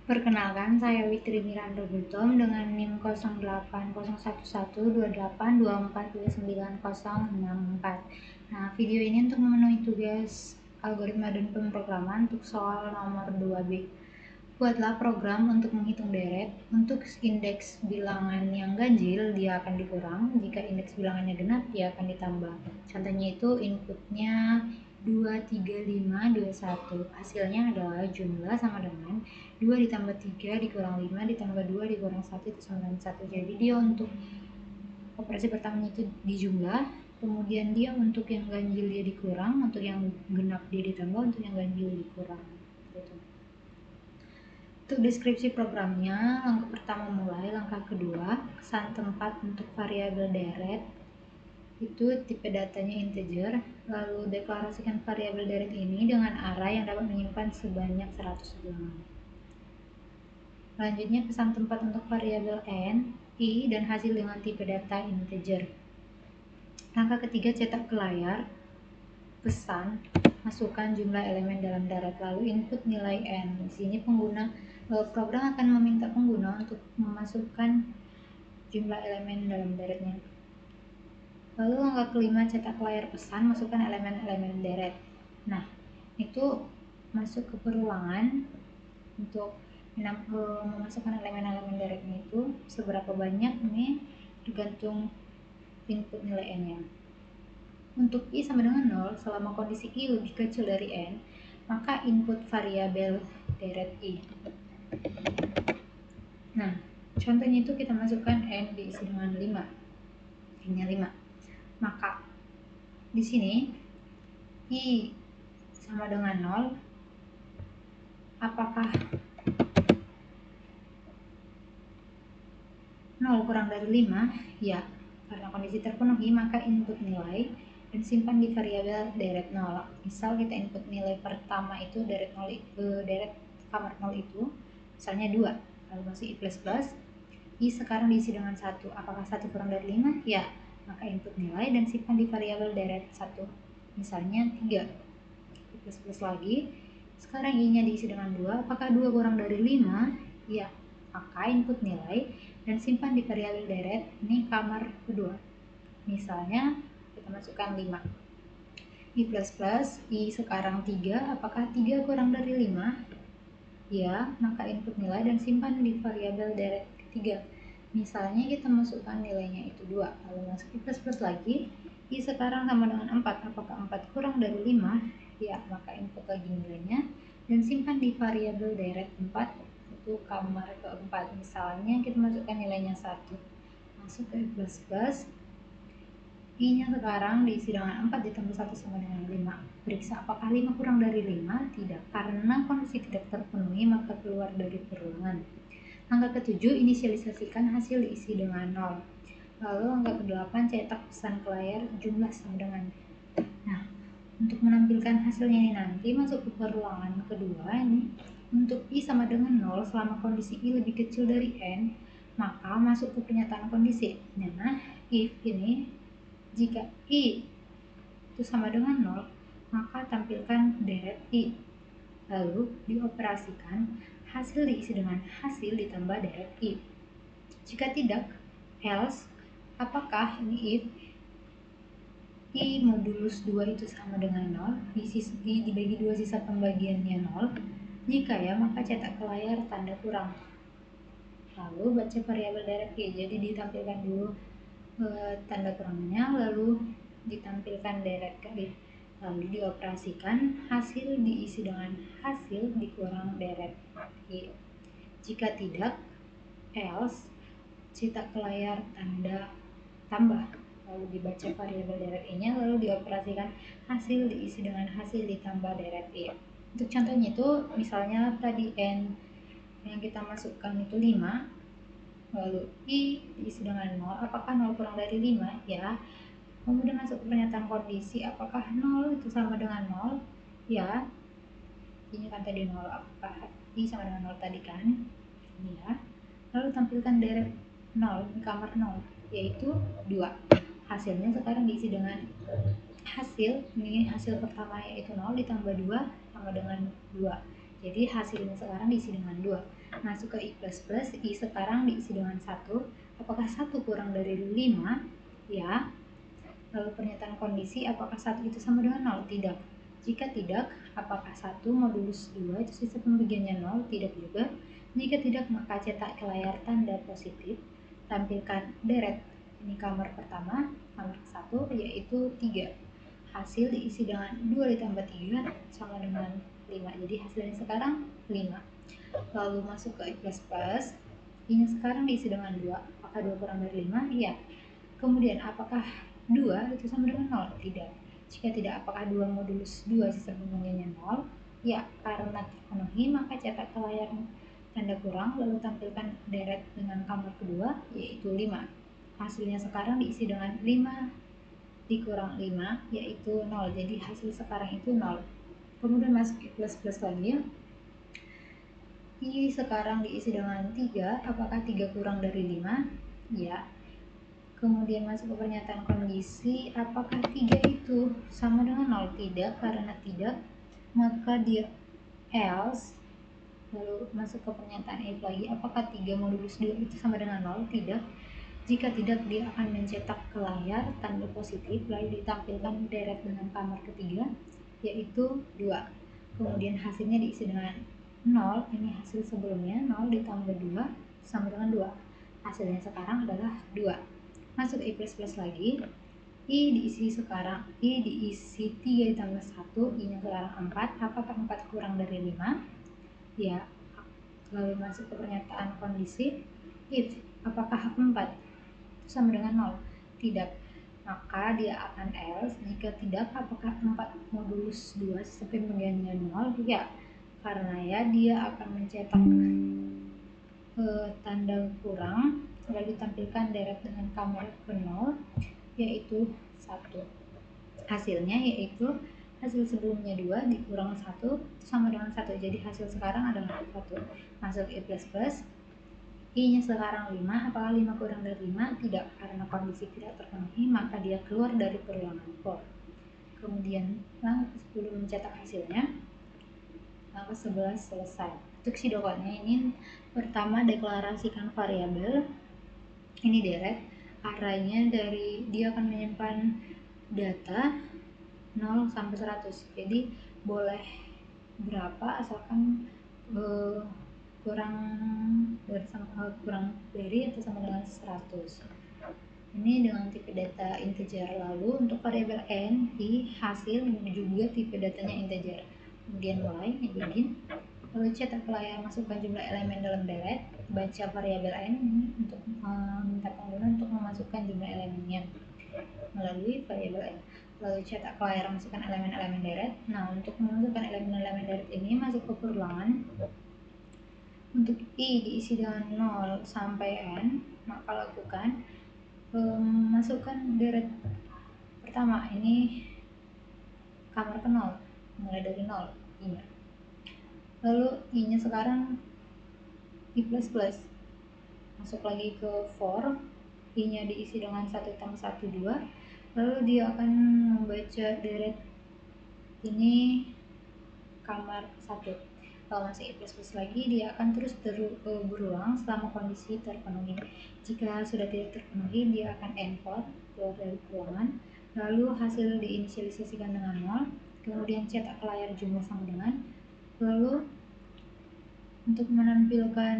Perkenalkan, saya Witri Miranda Gultom dengan NIM 08012824290064. Nah, video ini untuk memenuhi tugas algoritma dan pemrograman untuk soal nomor 2B. Buatlah program untuk menghitung deret. Untuk indeks bilangan yang ganjil, dia akan dikurang. Jika indeks bilangannya genap, dia akan ditambah. Contohnya itu inputnya 2, 3, 5, 2, 1. Hasilnya adalah jumlah sama dengan 2 ditambah 3 dikurang 5 ditambah 2 dikurang 1 itu sama dengan 1. Jadi dia untuk operasi pertamanya itu dijumlah, kemudian dia untuk yang ganjil dia dikurang, untuk yang genap dia ditambah, untuk yang ganjil dikurang gitu. Untuk deskripsi programnya, langkah pertama mulai, langkah kedua kesan tempat untuk variabel deret itu tipe datanya integer, lalu deklarasikan variabel deret ini dengan array yang dapat menyimpan sebanyak 100 bilangan. Selanjutnya pesan tempat untuk variabel n, i, dan hasil dengan tipe data integer. Langkah ketiga cetak ke layar, pesan, masukkan jumlah elemen dalam deret, lalu input nilai n. Di sini program akan meminta pengguna untuk memasukkan jumlah elemen dalam deretnya. Lalu langkah kelima cetak ke layar pesan, masukkan elemen-elemen deret. Nah, itu masuk ke perulangan untuk memasukkan elemen-elemen deretnya itu seberapa banyak ini tergantung input nilai n nya. Untuk i sama dengan 0 selama kondisi i lebih kecil dari n, maka input variabel deret i. Nah, contohnya itu kita masukkan n diisi dengan 5, n-nya 5. Maka di sini i sama dengan 0, apakah 0 kurang dari 5? Ya, karena kondisi terpenuhi maka input nilai dan simpan di variabel deret 0. Misal kita input nilai pertama itu deret kamar 0 itu misalnya 2, lalu masuk i++, i sekarang diisi dengan 1. Apakah 1 kurang dari 5? Ya, maka input nilai dan simpan di variabel deret 1, misalnya 3. i++ lagi, sekarang i nya diisi dengan 2. Apakah 2 kurang dari 5? Ya, maka input nilai dan simpan di variabel deret ini kamar kedua, misalnya kita masukkan 5. i++, i sekarang 3. Apakah 3 kurang dari 5? Ya, maka input nilai dan simpan di variabel deret ketiga, misalnya kita masukkan nilainya itu 2. Lalu masuk i++ lagi, i sekarang sama dengan 4. Apakah 4 kurang dari 5? Ya, maka input lagi nilainya dan simpan di variabel deret 4 itu kamar keempat, misalnya kita masukkan nilainya 1. Masuk ke i++, i nya sekarang diisi dengan 4 ditambah 1 sama dengan 5. Periksa apakah 5 kurang dari 5? Tidak, karena kondisi tidak terpenuhi maka keluar dari perulangan. Langkah ketujuh, inisialisasikan hasil diisi dengan 0. Lalu langkah ke-8, cetak pesan ke layar jumlah sama dengan. Nah, untuk menampilkan hasilnya ini nanti masuk ke perulangan kedua ini. Untuk i sama dengan 0 selama kondisi i lebih kecil dari n, maka masuk ke pernyataan kondisi. Nah, if ini jika i itu sama dengan 0, maka tampilkan deret i. Lalu dioperasikan, hasil diisi dengan hasil ditambah deret i. Jika tidak, else, apakah ini if i modulus 2 itu sama dengan 0, dibagi 2 sisa pembagiannya 0. Jika ya, maka cetak ke layar tanda kurang. Lalu baca variabel deret i, jadi ditampilkan dulu tanda kurangnya, lalu ditampilkan deret i. Lalu dioperasikan, hasil diisi dengan hasil dikurang deret i. Jika tidak, else, cetak ke layar tanda tambah, lalu dibaca variabel deret i-nya, lalu dioperasikan, hasil diisi dengan hasil ditambah deret i. Untuk contohnya itu, misalnya tadi n yang kita masukkan itu 5, lalu i diisi dengan 0. Apakah 0 kurang dari 5? Ya. Kemudian masuk ke pernyataan kondisi, apakah 0 itu sama dengan 0? Ya. Ini kan tadi 0, apakah i sama dengan 0 tadi kan? Ya. Lalu tampilkan deret 0, kamar 0, yaitu 2. Hasilnya sekarang diisi dengan hasil, ini hasil pertama yaitu 0 ditambah 2 sama dengan 2. Jadi hasilnya sekarang diisi dengan 2. Masuk ke I++, I sekarang diisi dengan 1. Apakah 1 kurang dari 5? Ya. Lalu pernyataan kondisi, apakah 1 itu sama dengan 0? Tidak. Jika tidak, apakah 1 modulus 2 itu sisa pembagiannya 0? Tidak juga. Jika tidak, maka cetak ke layar tanda positif. Tampilkan deret. Ini kamar pertama, kamar ke-1 yaitu 3. Hasil diisi dengan 2 ditambah 3 sama dengan 5. Jadi hasilnya sekarang 5. Lalu masuk ke I++. I-nya sekarang diisi dengan 2. Apakah 2 kurang dari 5? Iya. Kemudian apakah 2 itu sama dengan 0? Tidak. Jika tidak, apakah 2 modulus 2 sisa pembagiannya 0? Ya, karena terpenuhi maka cetak ke layar tanda kurang lalu tampilkan deret dengan kamar kedua yaitu 5. Hasilnya sekarang diisi dengan 5 dikurang 5 yaitu 0. Jadi hasil sekarang itu 0. Kemudian masuk I++ lagi. I sekarang diisi dengan 3. Apakah 3 kurang dari 5? Ya. Kemudian masuk ke pernyataan kondisi, apakah 3 itu sama dengan 0? Tidak, karena tidak, maka dia else. Lalu masuk ke pernyataan if lagi, apakah 3 modulus 2 itu sama dengan 0? Tidak. Jika tidak, dia akan mencetak ke layar tanda positif, lalu ditampilkan deret dengan kamar ketiga, yaitu 2. Kemudian hasilnya diisi dengan 0, ini hasil sebelumnya, 0 ditambah 2 sama dengan 2. Hasilnya sekarang adalah 2. Masuk I++ lagi. I diisi sekarang, I diisi 3 ditambah 1, I-nya sekarang 4. Apakah 4 kurang dari 5? Ya. Lalu masuk ke pernyataan kondisi, if, apakah 4 sama dengan 0? Tidak. Maka dia akan else. Jika tidak, apakah 4 modulus 2 sampai pembagiannya 0? Ya. Karena ya dia akan mencetak tanda kurang lalu ditampilkan deret dengan kamar ke 0 yaitu 1. Hasilnya yaitu hasil sebelumnya 2 dikurang 1 sama dengan 1. Jadi hasil sekarang adalah 1. Masuk I++. I-nya sekarang 5. Apakah 5 kurang dari 5? Tidak, karena kondisi tidak terpenuhi maka dia keluar dari perulangan for. Kemudian langkah 10 mencetak hasilnya. Langkah 11 selesai. Untuk pseudocode-nya ini pertama deklarasikan variabel. Ini deret. Arraynya dari dia akan menyimpan data 0 sampai 100. Jadi boleh berapa asalkan kurang dari atau sama dengan 100. Ini dengan tipe data integer. Lalu untuk variabel n di hasil juga tipe datanya integer. Kemudian mulai begin. Lalu cetak ke layar, masukkan jumlah elemen dalam deret, baca variabel n ini untuk minta pengguna untuk memasukkan jumlah elemennya melalui variabel n. Lalu cetak ke layar, masukkan elemen-elemen deret. Nah, untuk memasukkan elemen-elemen deret ini masuk ke perulangan. Untuk i diisi dengan 0 sampai n, maka lakukan masukkan deret pertama ini kamar ke 0, mulai dari 0 i-nya. Lalu i-nya sekarang I++. Masuk lagi ke for, i-nya diisi dengan 1 tambah 1 2. Lalu dia akan membaca deret ini kamar 1. Kalau masih I++ lagi, dia akan terus berulang selama kondisi terpenuhi. Jika sudah tidak terpenuhi, dia akan end for, keluar dari perulangan. Lalu hasil diinisialisasikan dengan 0. Kemudian cetak ke layar jumlah sama dengan. Lalu untuk menampilkan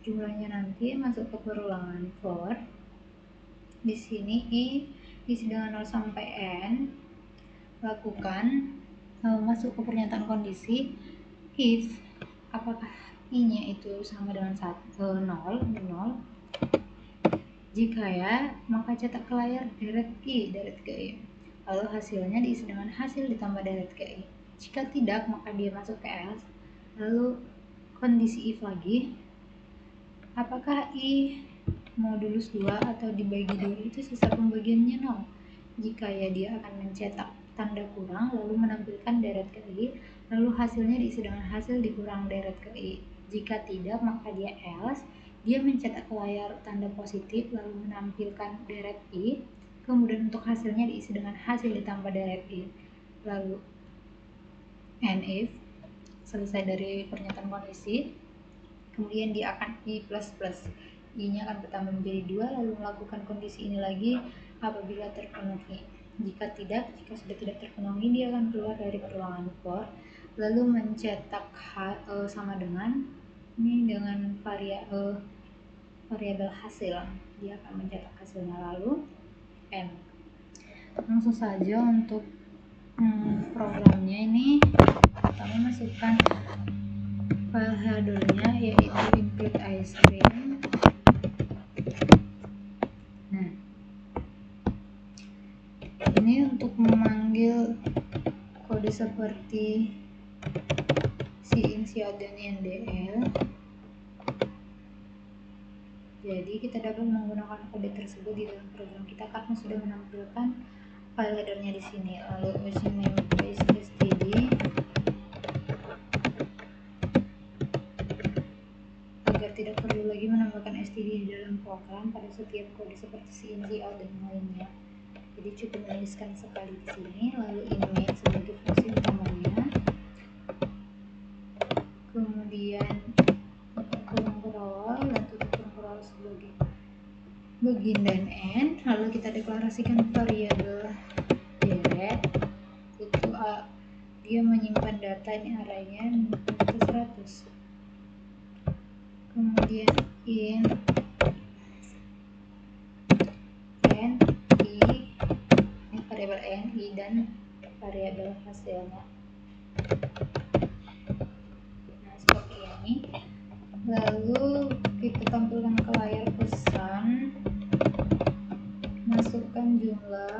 jumlahnya nanti masuk ke perulangan for. Di sini i diisi dengan 0 sampai n. Lakukan masuk ke pernyataan kondisi if apakah i-nya itu sama dengan 0. Jika ya, maka cetak ke layar deret ke i. Lalu hasilnya diisi dengan hasil ditambah deret ke i. Jika tidak, maka dia masuk ke else. Lalu kondisi if lagi, apakah i modulus 2 atau dibagi 2 itu sisa pembagiannya 0? Jika ya, dia akan mencetak tanda kurang lalu menampilkan deret ke i, lalu hasilnya diisi dengan hasil dikurang deret ke i. Jika tidak, maka dia else. Dia mencetak ke layar tanda positif lalu menampilkan deret i, kemudian untuk hasilnya diisi dengan hasil ditambah deret i. Lalu and if selesai dari pernyataan kondisi. kemudian dia akan I++, I-nya akan bertambah menjadi 2, lalu melakukan kondisi ini lagi apabila terpenuhi. Jika sudah tidak terpenuhi, dia akan keluar dari perulangan for, lalu mencetak sama dengan ini dengan variabel hasil. Dia akan mencetak hasilnya lalu n. Langsung saja untuk programnya ini. Pertama masukkan file headernya yaitu include ice cream. Nah, ini untuk memanggil kode seperti cin, cout, dan ndl. Jadi kita dapat menggunakan kode tersebut di dalam program kita karena sudah menampilkan file headernya di sini. Lalu machine namespace std agar tidak perlu lagi menambahkan std di dalam program pada setiap kode seperti cin, cout, dan lainnya. Jadi cukup menuliskan sekali di sini. Lalu inmate sebagai fungsi utamanya, kemudian kurung berawal dan tutup kurung berawal sebagai begin dan end. Lalu kita deklarasikan variabel direct, itu dia menyimpan data ini arraynya ke 100. Kemudian in n i, ini variabel n, i, dan variabel hasilnya. Nah, seperti ini. Lalu kita tampilkan ke layar pesan, masukkan jumlah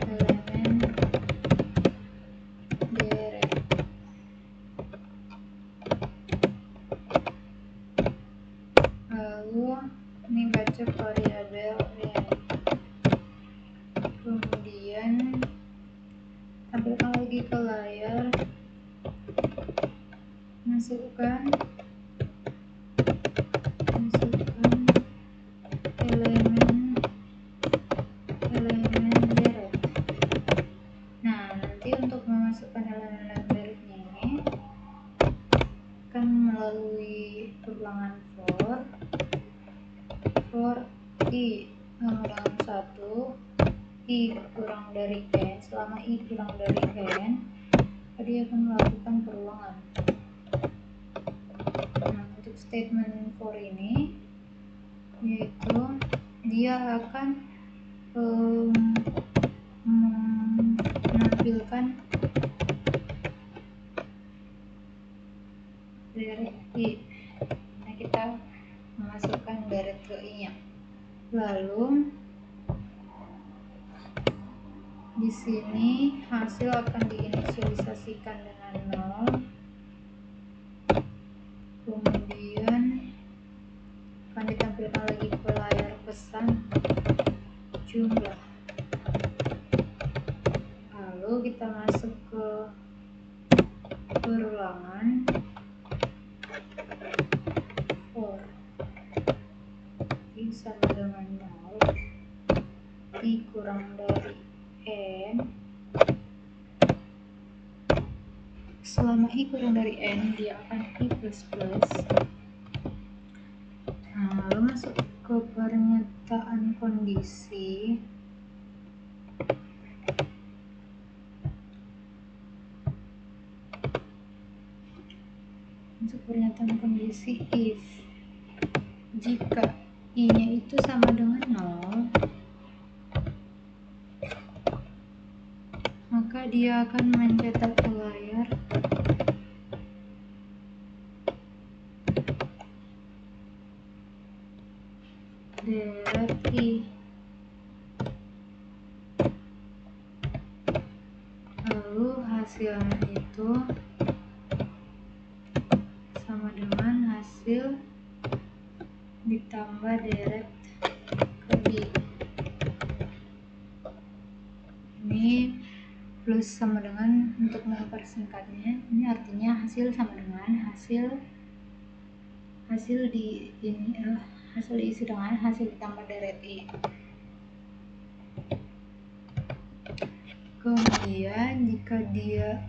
elemen direct. Lalu ini baca variabel n. Kemudian tampilkan lagi ke layar, masukkan elemen direct. Nah, nanti untuk memasukkan elemen directnya ini akan melalui ulangan for i sama dengan 1, i kurang dari n. Selama i kurang dari n, dia akan melakukan perulangan. Nah, untuk statement for ini yaitu dia akan menampilkan direct i. Nah, kita memasukkan direct ke i nya. Lalu di sini hasil akan diinisialisasikan dengan 0. Kemudian akan ditampilkan lagi ke layar pesan jumlah. Lalu kita masuk ke perulangan for i sama dengan 0, i kurang dari n. Selama i kurang dari n, dia akan i++. Nah, lalu masuk ke pernyataan kondisi. Masuk pernyataan kondisi if jika i-nya itu sama dengan 0, maka dia akan mencetak ke layar direct i. Lalu hasilnya itu sama dengan hasil ditambah direct ke i. Ini plus sama dengan, untuk mempersingkatnya, ini artinya hasil sama dengan hasil diisi dengan hasil ditambah direct i. Kemudian jika dia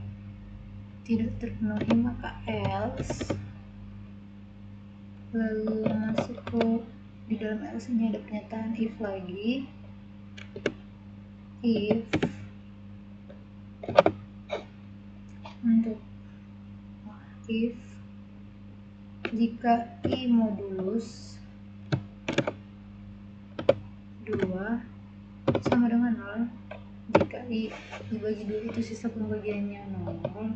tidak terpenuhi maka else, lalu masuk ke di dalam else ini ada pernyataan if lagi, if untuk if jika i modulus 2 sama dengan 0, jika i dibagi 2 itu sisa pembagiannya 0,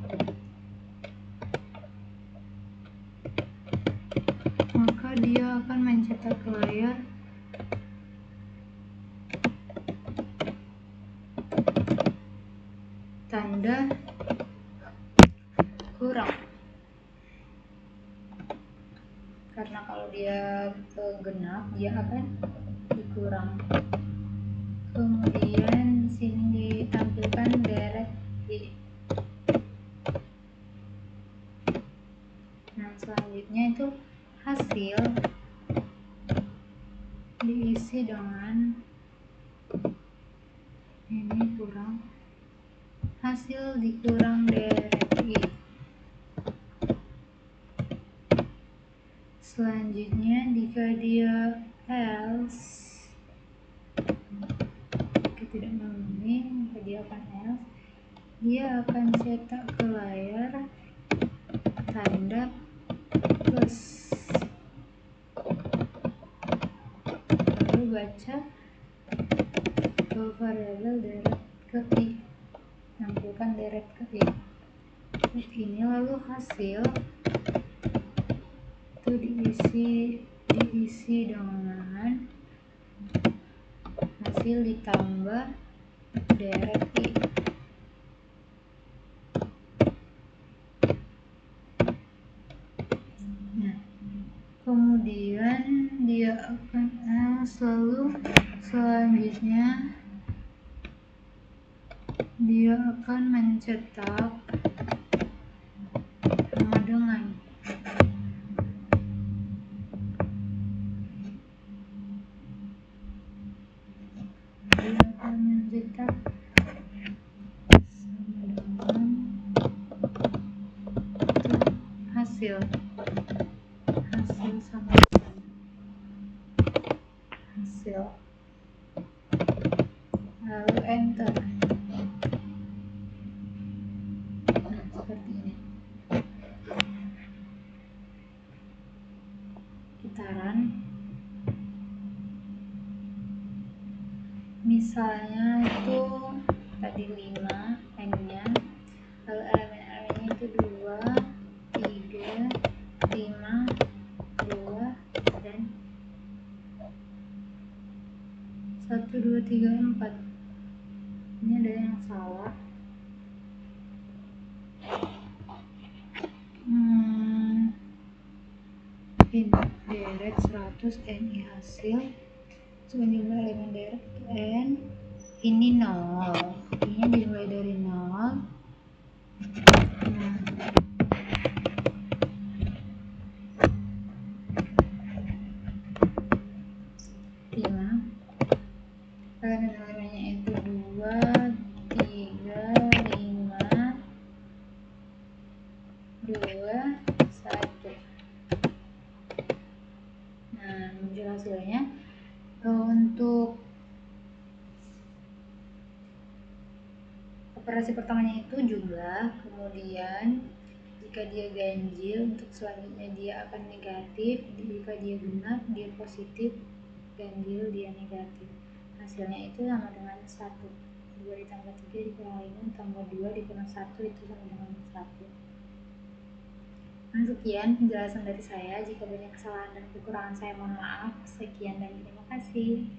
maka dia akan mencetak ke layar tanda kurang. Karena kalau dia genap dia akan dikurang. Kemudian sini ditampilkan deret i. Nah selanjutnya itu hasil diisi dengan ini kurang hasil dikurang deret i. Selanjutnya jika dia else, jika tidak memenuhi maka dia akan else, dia akan cetak ke layar tanda plus, lalu baca variabel deret ke i, tampilkan deret ke i. Ini lalu hasil itu diisi dengan hasil ditambah deret i. Nah, kemudian dia akan lalu selanjutnya dia akan mencetak sama dengan hasil sama dengan hasil, lalu enter. Nah seperti ini kitaran. Misalnya itu tadi 5 n-nya, lalu elemen-elemennya itu 2, 3, 5, 2, dan 1, 2, 3, 4. Ini ada yang salah. In deret 100 ni hasil, jumlah elemen deret n ini 0, ini dimulai dari 0. Nah, elemen-elemennya itu 2, 3, 5, 2, 1. Nah, muncul hasilnya. Untuk operasi pertamanya itu jumlah, kemudian jika dia ganjil untuk selanjutnya dia akan negatif, jika dia genap dia positif, ganjil dia negatif. Hasilnya itu sama dengan 1. 2 ditambah 3 dikurang 5 tambah 2 dikurang 1 itu sama dengan 1. Nah, sekian penjelasan dari saya. Jika banyak kesalahan dan kekurangan saya mohon maaf. Sekian dan terima kasih.